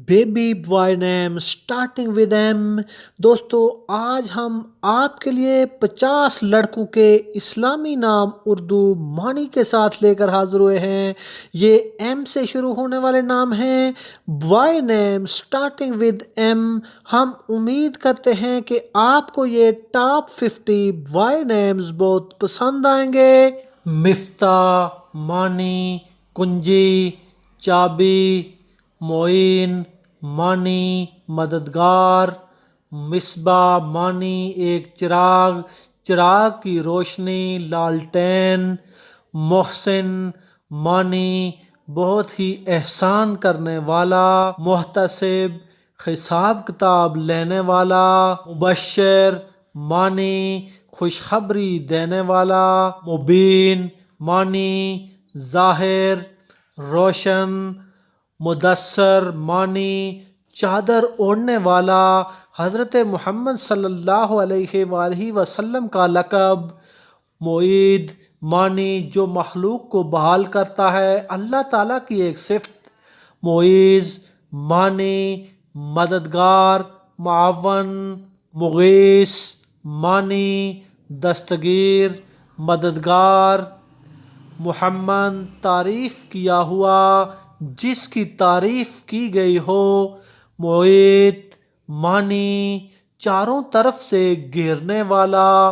Baby boy name starting with M. دوستو آج ہم آپ کے لیے 50 لڑکوں کے اسلامی نام اردو معنی کے ساتھ لے کر حاضر ہوئے ہیں۔ یہ ایم سے شروع ہونے والے نام ہیں، boy name starting with M. ہم امید کرتے ہیں کہ آپ کو یہ ٹاپ 50 بوائے نیمز بہت پسند آئیں گے۔ مفتاح معنی کنجی، چابی، معین معنی مددگار، مصباح معنی ایک چراغ، چراغ کی روشنی، لالٹین۔ محسن معنی بہت ہی احسان کرنے والا، محتسب حساب کتاب لینے والا۔ مبشر معنی خوشخبری دینے والا، مبین معنی ظاہر روشن، مدثر معنی چادر اوڑھنے والا، حضرت محمد صلی اللہ علیہ وآلہ وسلم کا لقب۔ معید معنی جو مخلوق کو بحال کرتا ہے، اللہ تعالیٰ کی ایک صفت۔ معیذ معنی مددگار، معاون۔ مغیث معنی دستگیر، مددگار۔ محمد تعریف کیا ہوا، جس کی تعریف کی گئی ہو۔ محیط معنی چاروں طرف سے گھیرنے والا۔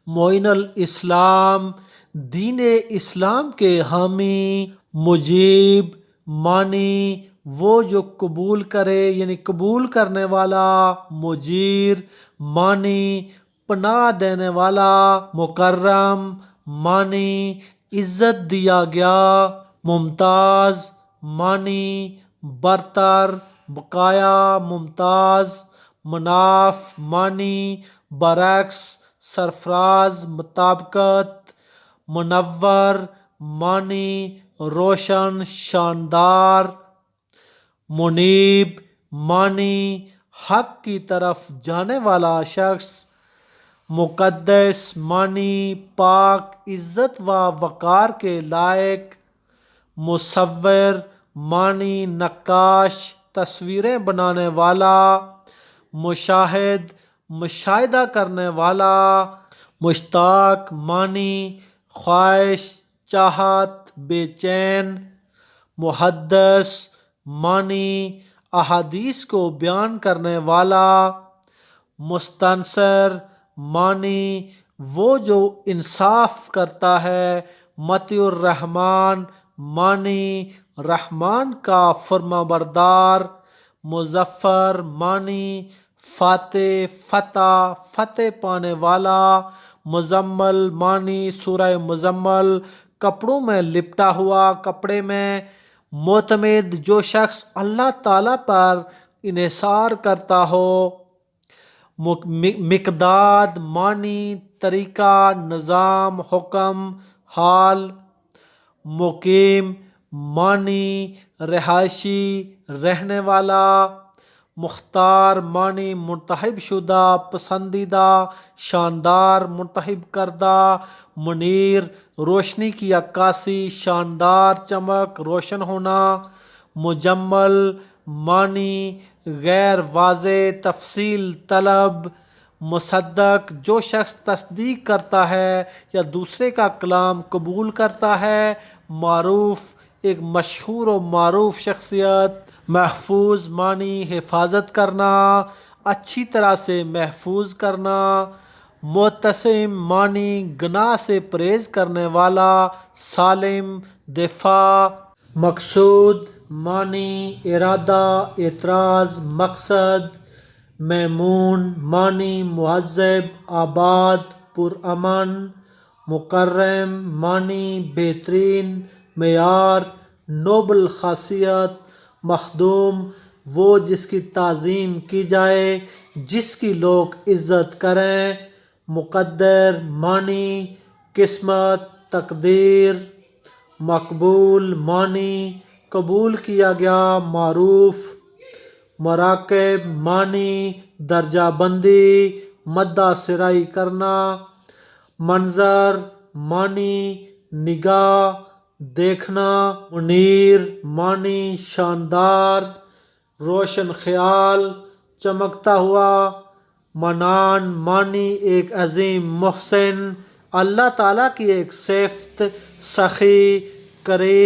معین الاسلام دین اسلام کے حامی۔ مجیب معنی وہ جو قبول کرے، یعنی قبول کرنے والا۔ مجیر معنی پناہ دینے والا۔ مکرم معنی عزت دیا گیا۔ ممتاز معنی برتر، بقایا، ممتاز۔ مناف معنی برعکس، سرفراز، مطابقت۔ منور معنی روشن، شاندار۔ منیب معنی حق کی طرف جانے والا شخص۔ مقدس معنی پاک، عزت و وقار کے لائق۔ مصور معنی نقاش، تصویریں بنانے والا۔ مشاہد مشاہدہ کرنے والا۔ مشتاق معنی خواہش، چاہت، بے چین۔ محدث معنی احادیث کو بیان کرنے والا۔ مستنصر معنی وہ جو انصاف کرتا ہے۔ مطیع الرحمن معنی رحمان کا فرمانبردار۔ مظفر معنی فاتح، فتح، فتح پانے والا۔ مزمل معنی سورہ مزمل، کپڑوں میں لپٹا ہوا، کپڑے میں۔ معتمد جو شخص اللہ تعالیٰ پر انحصار کرتا ہو۔ مقداد معنی طریقہ، نظام، حکم، حال۔ مقیم معنی رہائشی، رہنے والا۔ مختار معنی منتخب شدہ، پسندیدہ، شاندار، منتخب کردہ۔ منیر روشنی کی عکاسی، شاندار چمک، روشن ہونا۔ مجمل معنی غیر واضح، تفصیل طلب۔ مصدق جو شخص تصدیق کرتا ہے یا دوسرے کا کلام قبول کرتا ہے۔ معروف ایک مشہور و معروف شخصیت۔ محفوظ معنی حفاظت کرنا، اچھی طرح سے محفوظ کرنا۔ معتصم معنی گناہ سے پرہیز کرنے والا، سالم، دفاع۔ مقصود معنی ارادہ، اعتراض، مقصد۔ میمون معنی مہذب، آباد، پرامن۔ مکرم معنی بہترین، معیار، نوبل خاصیت۔ مخدوم وہ جس کی تعظیم کی جائے، جس کی لوگ عزت کریں۔ مقدر معنی قسمت، تقدیر۔ مقبول معنی قبول کیا گیا، معروف۔ مراقب معنی درجہ بندی، مدح سرائی کرنا۔ منظر معنی نگاہ، دیکھنا۔ منیر معنی شاندار، روشن خیال، چمکتا ہوا، منان مانی ایک عظیم محسن، اللہ تعالیٰ کی ایک صفت، سخی، کریم